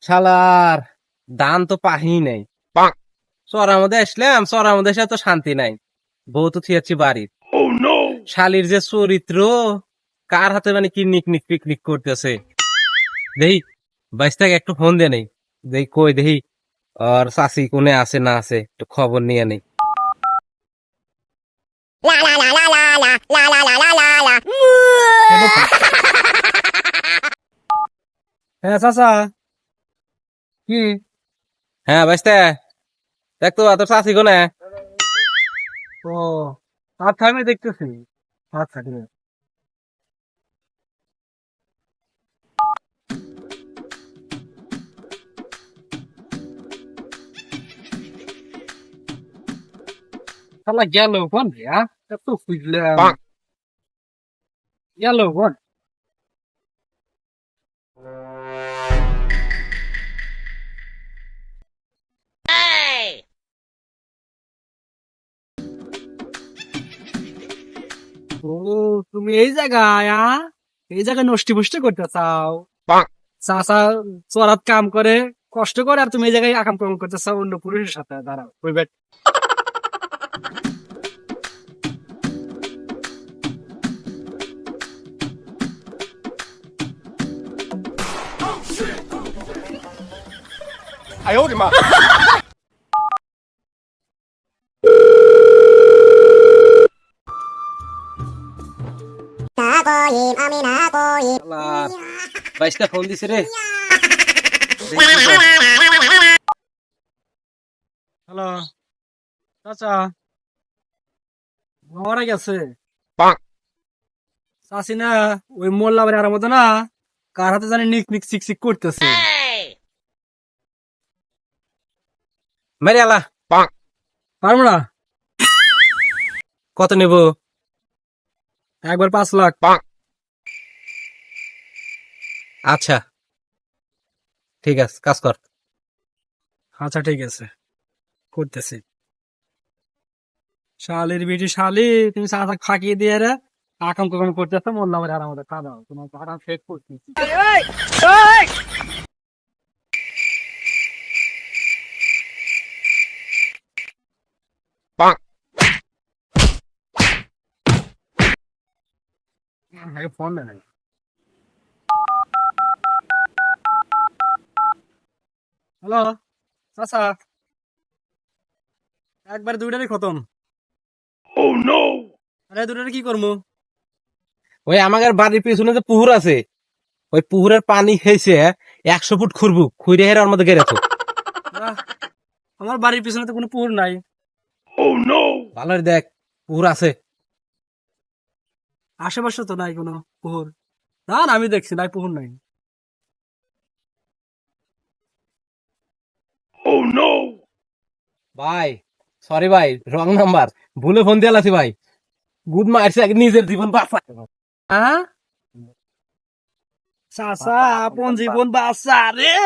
শালার দান তো পাহি নাই। চরার মধ্যে আসলাম, চরার মধ্যে এসে তো শান্তি নাই। বউ তো থিয়াচ্ছি বাড়ির। শালির যে চরিত্র, কার হাতে মানে কি নিকনিক পিকনিক করতেছে। দেহি বাইশটাকে একটু ফোন দে নেই, দেহি কই দেহি আর চাষি কোনে আছে না আছে একটু খবর নিয়ে নেই। হ্যাঁ চাচা, কি? হ্যাঁ বাইশটা দেখতো তোর চাষি কোনে। ও আচ্ছা, আমি দেখতেছি। আচ্ছা ঠিক আছে। শালা গেল কোন রে? এত খুঁজলাম, গেল কোন? ও, তুমি এই জায়গায় এই জায়গায় নষ্টি পুষ্টি করতে চাও? চাচা চরাত কাম করে, কষ্ট করে, আর তুমি এই জায়গায় আকাম কাম করতে চাও অন্য পুরুষের সাথে? দাঁড়াও, ওই বেট। শালার বাইশটা ফোন দিছে রে। হ্যালো চাচা, মারা গেছে চাচি না? ওই মোল্লা বাড়ি আর মতো না, কার হাতে জানি নিক নিক চিক চিক করতেছে। মেরে আলা পারবো না। কত নেব? একবার 5 লাখ। আচ্ছা ঠিক আছে, কাজ কর। আচ্ছা ঠিক আছে, করতেছি। শালির বিটি শালি, তুমি চাচা ফাঁকিয়ে দিয়ে রে আকাম কুকাম করতেছো, মোল্লা বাড়ি আর আমাদের খাওয়া দাও, তোমার আরাম শেষ করতেছি। ফোন দেয় নাই। হ্যালো চাচা, একবার দুইটারই খতম। আরে দুইটারে কি করবো? ওই আমাদের বাড়ির পিছনে যে পুকুর আছে, ওই পুকুরের পানি খেয়েছে 100 ফুট খুঁড়বু, খুঁড়ে হেরে ওর মধ্যে গেড়েছো। আহ, আমার বাড়ির পিছনে তো কোনো পুকুর নাই। ভালো করে দেখ, পুকুর আছে। আশেপাশে তো নাই কোনো পুকুর। না না, আমি দেখছি নাই, পুকুর নাই। ভাই সরি ভাই, রং নাম্বার, ভুলে ফোন দিয়ে আলাছি ভাই। গুড মারছে, আগে নিজের জীবন বাঁচা। হ্যাঁ চাচা, আপন জীবন বাঁচা রে।